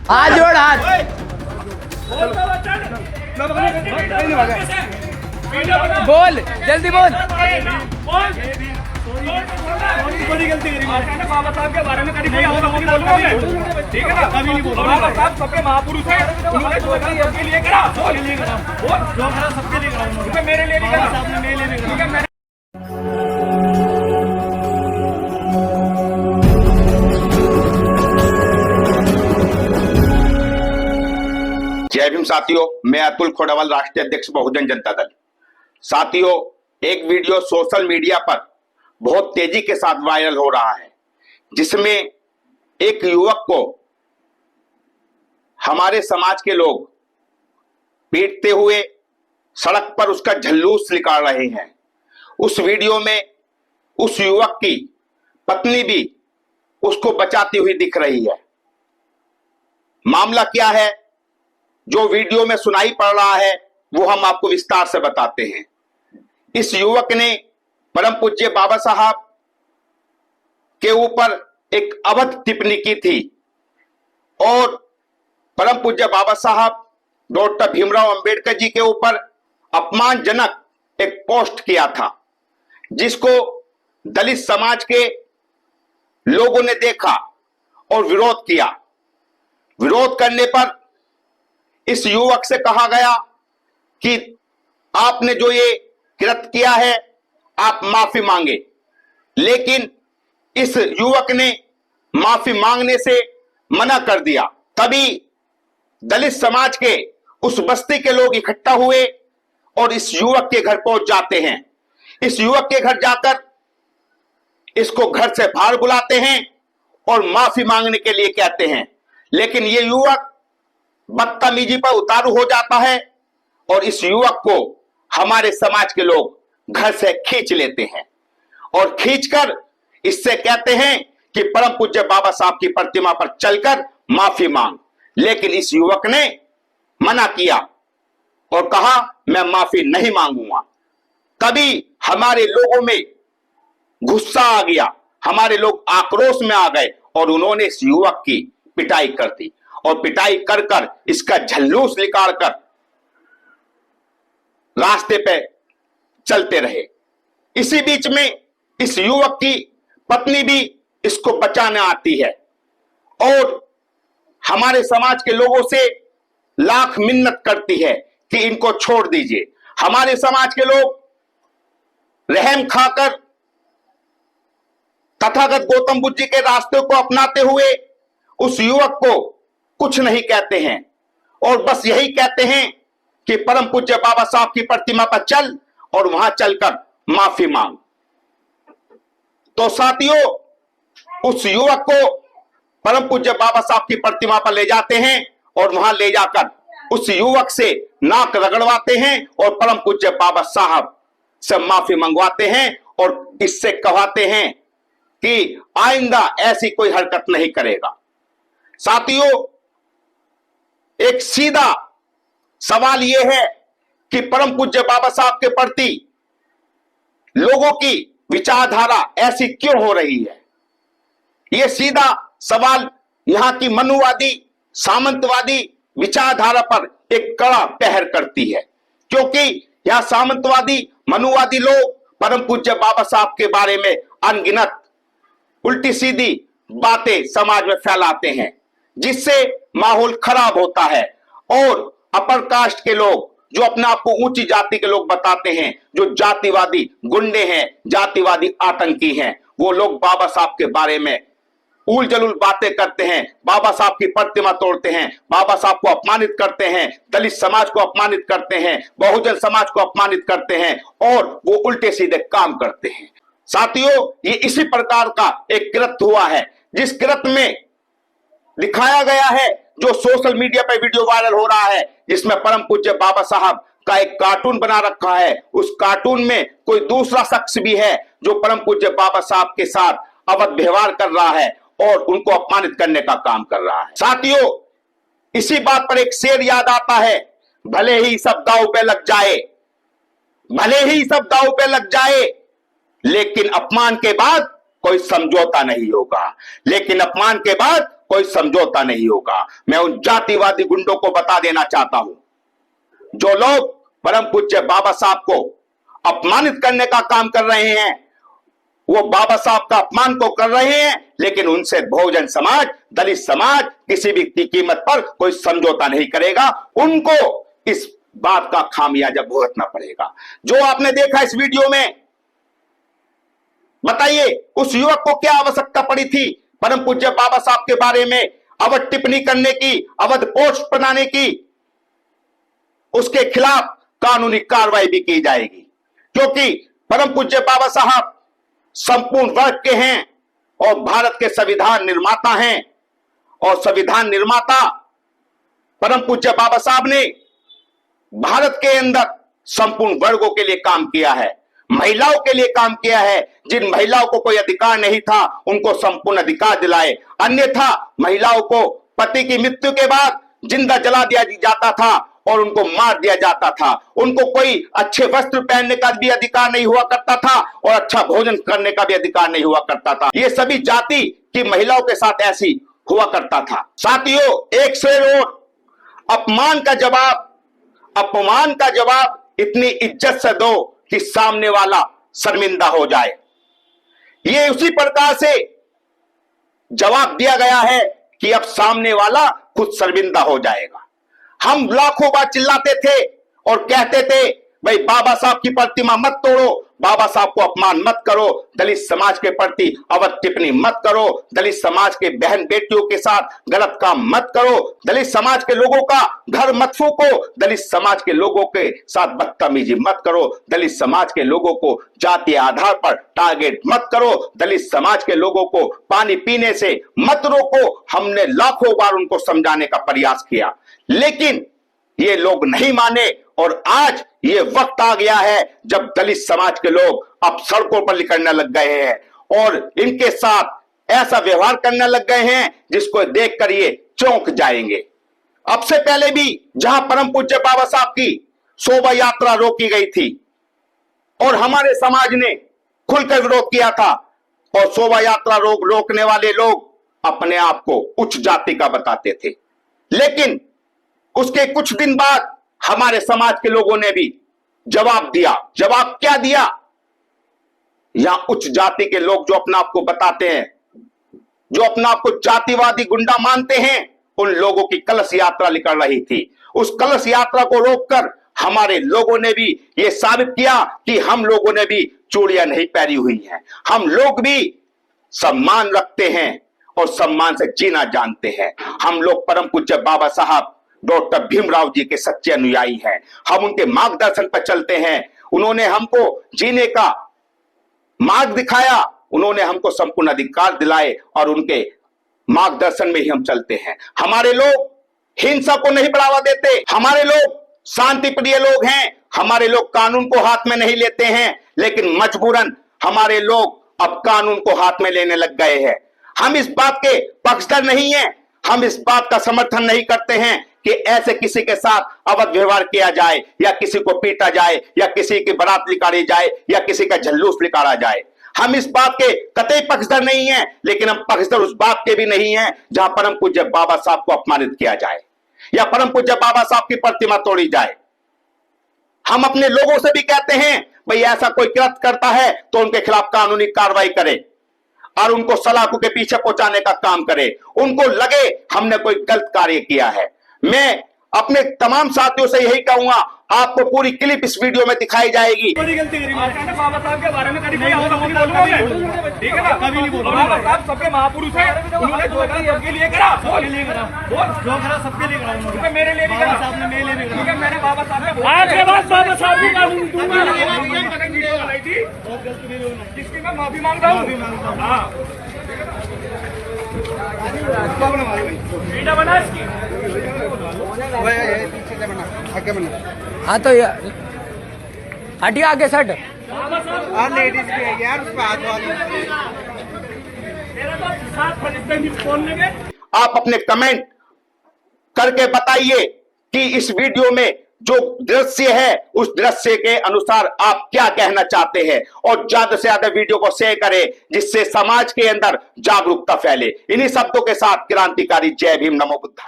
हाथ जोड़ हाथ। बोल जल्दी बोल। बड़ी गलती करी मैंने बाबा साहब के बारे में कभी कोई और नहीं बोलूंगा मैं, ठीक है ना? कभी नहीं बोलूंगा। बाबा साहब सबके महापुरुष हैं, उन्होंने जो करा सबके लिए करा, सबके लिए करा, जो करा सबके लिए करा उन्होंने, मेरे लिए नहीं करा, साहब ने मेरे लिए नहीं करा, ठीक है? जय भीम साथियों, मैं अतुल खोड़ावाल, राष्ट्रीय अध्यक्ष बहुजन जनता दल। साथियों, एक वीडियो सोशल मीडिया पर बहुत तेजी के साथ वायरल हो रहा है, जिसमें एक युवक को हमारे समाज के लोग पीटते हुए सड़क पर उसका झल्लूस निकाल रहे हैं। उस वीडियो में उस युवक की पत्नी भी उसको बचाती हुई दिख रही है। मामला क्या है जो वीडियो में सुनाई पड़ रहा है, वो हम आपको विस्तार से बताते हैं। इस युवक ने परम पूज्य बाबा साहब के ऊपर एक अभद्र टिप्पणी की थी और परम पूज्य बाबा साहब डॉक्टर भीमराव अंबेडकर जी के ऊपर अपमानजनक एक पोस्ट किया था, जिसको दलित समाज के लोगों ने देखा और विरोध किया। विरोध करने पर इस युवक से कहा गया कि आपने जो ये कृत्य किया है, आप माफी मांगे। लेकिन इस युवक ने माफी मांगने से मना कर दिया। तभी दलित समाज के उस बस्ती के लोग इकट्ठा हुए और इस युवक के घर पहुंच जाते हैं। इस युवक के घर जाकर इसको घर से बाहर बुलाते हैं और माफी मांगने के लिए कहते हैं। लेकिन ये युवक बदतमीजी पर उतारू हो जाता है और इस युवक को हमारे समाज के लोग घर से खींच लेते हैं और खींचकर इससे कहते हैं कि परम पूज्य बाबा साहब की प्रतिमा पर चलकर माफी मांग। लेकिन इस युवक ने मना किया और कहा मैं माफी नहीं मांगूंगा। तभी हमारे लोगों में गुस्सा आ गया, हमारे लोग आक्रोश में आ गए और उन्होंने इस युवक की पिटाई कर दी और पिटाई कर कर इसका झल्लूस निकाल कर रास्ते पे चलते रहे। इसी बीच में इस युवक की पत्नी भी इसको बचाने आती है और हमारे समाज के लोगों से लाख मिन्नत करती है कि इनको छोड़ दीजिए। हमारे समाज के लोग रहम खाकर तथागत गौतम बुद्ध जी के रास्ते को अपनाते हुए उस युवक को कुछ नहीं कहते हैं और बस यही कहते हैं कि परम पूज्य बाबा साहब की प्रतिमा पर चल और वहां चलकर माफी मांग। तो साथियों, उस युवक को परम पूज्य बाबा साहब की प्रतिमा पर ले जाते हैं और वहां ले जाकर उस युवक से नाक रगड़वाते हैं और परम पूज्य बाबा साहब से माफी मंगवाते हैं और इससे कहवाते हैं कि आइंदा ऐसी कोई हरकत नहीं करेगा। साथियों, एक सीधा सवाल यह है कि परम पूज्य बाबा साहब के प्रति लोगों की विचारधारा ऐसी क्यों हो रही है? यह सीधा सवाल यहां की मनुवादी सामंतवादी विचारधारा पर एक कड़ा प्रहार करती है, क्योंकि यहां सामंतवादी मनुवादी लोग परम पूज्य बाबा साहब के बारे में अनगिनत उल्टी सीधी बातें समाज में फैलाते हैं, जिससे माहौल खराब होता है और अपर कास्ट के लोग जो अपने आप को ऊंची जाति के लोग बताते हैं, जो जातिवादी गुंडे हैं, जातिवादी आतंकी हैं, वो लोग बाबा साहब के बारे में उल जलूल बातें करते हैं, बाबा साहब की प्रतिमा तोड़ते हैं, बाबा साहब को अपमानित करते हैं, दलित समाज को अपमानित करते हैं, बहुजन समाज को अपमानित करते हैं और वो उल्टे सीधे काम करते हैं। साथियों, ये इसी प्रकार का एक कृत्य हुआ है, जिस कृत्य में दिखाया गया है, जो सोशल मीडिया पर वीडियो वायरल हो रहा है, जिसमें परम पूज्य बाबा साहब का एक कार्टून बना रखा है। उस कार्टून में कोई दूसरा शख्स भी है जो परम पूज्य बाबा साहब के साथ अभद्र व्यवहार कर रहा है और उनको अपमानित करने का काम कर रहा है। साथियों, इसी बात पर एक शेर याद आता है, भले ही सब दांव पे लग जाए, भले ही सब दांव पे लग जाए, लेकिन अपमान के बाद कोई समझौता नहीं होगा, लेकिन अपमान के बाद कोई समझौता नहीं होगा। मैं उन जातिवादी गुंडों को बता देना चाहता हूं, जो लोग परम पूज्य बाबा साहब को अपमानित करने का काम कर रहे हैं, वो बाबा साहब का अपमान को कर रहे हैं, लेकिन उनसे बहुजन समाज, दलित समाज किसी भी कीमत पर कोई समझौता नहीं करेगा। उनको इस बात का खामियाजा भुगतना पड़ेगा। जो आपने देखा इस वीडियो में, बताइए उस युवक को क्या आवश्यकता पड़ी थी परम पूज्य बाबा साहब के बारे में अवध टिप्पणी करने की, अवध पोस्ट बनाने की? उसके खिलाफ कानूनी कार्रवाई भी की जाएगी, क्योंकि परम पूज्य बाबा साहब संपूर्ण वर्ग के हैं और भारत के संविधान निर्माता हैं। और संविधान निर्माता परम पूज्य बाबा साहब ने भारत के अंदर संपूर्ण वर्गों के लिए काम किया है, महिलाओं के लिए काम किया है। जिन महिलाओं को कोई अधिकार नहीं था उनको संपूर्ण अधिकार दिलाए, अन्यथा महिलाओं को पति की मृत्यु के बाद जिंदा जला दिया जाता था और उनको मार दिया जाता था। उनको कोई अच्छे वस्त्र पहनने का भी अधिकार नहीं हुआ करता था और अच्छा भोजन करने का भी अधिकार नहीं हुआ करता था। ये सभी जाति की महिलाओं के साथ ऐसी हुआ करता था। साथियों, एक शेर और अपमान का जवाब इतनी इज्जत से दो कि सामने वाला शर्मिंदा हो जाए। ये उसी प्रकार से जवाब दिया गया है कि अब सामने वाला खुद शर्मिंदा हो जाएगा। हम लाखों बार चिल्लाते थे और कहते थे भाई बाबा साहब की प्रतिमा मत तोड़ो, बाबा साहब को अपमान मत करो, दलित समाज के प्रति अवध टिप्पणी मत करो, दलित समाज के बहन बेटियों के साथ गलत काम मत करो, दलित समाज के लोगों का घर मत फूको, दलित समाज के लोगों के साथ बदतमीजी मत करो, दलित समाज के लोगों को जातीय आधार पर टारगेट मत करो, दलित समाज के लोगों को पानी पीने से मत रोको। हमने लाखों बार उनको समझाने का प्रयास किया, लेकिन ये लोग नहीं माने। और आज ये वक्त आ गया है जब दलित समाज के लोग अब सड़कों पर निकलने लग गए हैं और इनके साथ ऐसा व्यवहार करने लग गए हैं जिसको देखकर ये चौंक जाएंगे। अब से पहले भी जहां परम पूज्य बाबा साहब की शोभा यात्रा रोकी गई थी और हमारे समाज ने खुलकर विरोध किया था, और शोभा यात्रा रोकने वाले लोग अपने आप को उच्च जाति का बताते थे, लेकिन उसके कुछ दिन बाद हमारे समाज के लोगों ने भी जवाब दिया। जवाब क्या दिया? यहां उच्च जाति के लोग जो अपना आप को बताते हैं, जो अपना आप को जातिवादी गुंडा मानते हैं, उन लोगों की कलश यात्रा निकल रही थी। उस कलश यात्रा को रोककर हमारे लोगों ने भी यह साबित किया कि हम लोगों ने भी चूड़ियां नहीं पहनी हुई हैं, हम लोग भी सम्मान रखते हैं और सम्मान से जीना जानते हैं। हम लोग परम पूज्य बाबा साहब डॉक्टर भीमराव जी के सच्चे अनुयायी हैं। हम उनके मार्गदर्शन पर चलते हैं। उन्होंने हमको जीने का मार्ग दिखाया, उन्होंने हमको संपूर्ण अधिकार दिलाए और उनके मार्गदर्शन में ही हम चलते हैं। हमारे लोग हिंसा को नहीं बढ़ावा देते, हमारे लोग शांति प्रिय लोग हैं, हमारे लोग कानून को हाथ में नहीं लेते हैं, लेकिन मजबूरन हमारे लोग अब कानून को हाथ में लेने लग गए हैं। हम इस बात के पक्षधर नहीं हैं, हम इस बात का समर्थन नहीं करते हैं कि ऐसे किसी के साथ अवैध व्यवहार किया जाए या किसी को पीटा जाए या किसी की बारात निकाली जाए या किसी का जुलूस निकाला जाए। हम इस बात के कतई पक्षधर नहीं हैं, लेकिन हम पक्षधर उस बात के भी नहीं हैं जहां परम पूज्य बाबा साहब को अपमानित किया जाए या परम पूज्य बाबा साहब की प्रतिमा तोड़ी जाए। हम अपने लोगों से भी कहते हैं भाई ऐसा कोई कृत्य करता है तो उनके खिलाफ कानूनी कार्रवाई करें और उनको सलाखों के पीछे पहुंचाने का काम करें। उनको लगे हमने कोई गलत कार्य किया है। मैं अपने तमाम साथियों से यही कहूंगा, आपको पूरी क्लिप इस वीडियो में दिखाई जाएगी। बड़ी गलती करी मैंने बाबा साहब के बारे में कभी कोई आवाज नहीं बोलूंगा मैं, ठीक है ना? कभी नहीं बोलूंगा। बाबा साहब सबके महापुरुष हैं, उन्होंने जो करा सबके लिए करा, बोल जो करा सबके लिए करा, मेरे लिए भी करा, साहब ने मेरे लिए भी करा, ठीक है? मैंने बाबा साहब के आज के बाद बाबा साहब की कानून दूंगा, वीडियो बनाई थी, बहुत गलती मेरी हुई, जिसकी मैं माफी मांगता हूं। हां वीडियो बना इसकी, पीछे से बना, आगे बना। हाँ तो हटिए आगे सट। और लेडीज भी है यार, उस हाथ वाली मेरा तो साथ फरिश्ते भी बोलने में। आप अपने कमेंट करके बताइए कि इस वीडियो में जो दृश्य है उस दृश्य के अनुसार आप क्या कहना चाहते हैं, और ज्यादा से ज्यादा वीडियो को शेयर करें जिससे समाज के अंदर जागरूकता फैले। इन्हीं शब्दों के साथ क्रांतिकारी जय भीम, नमो बुद्धाय।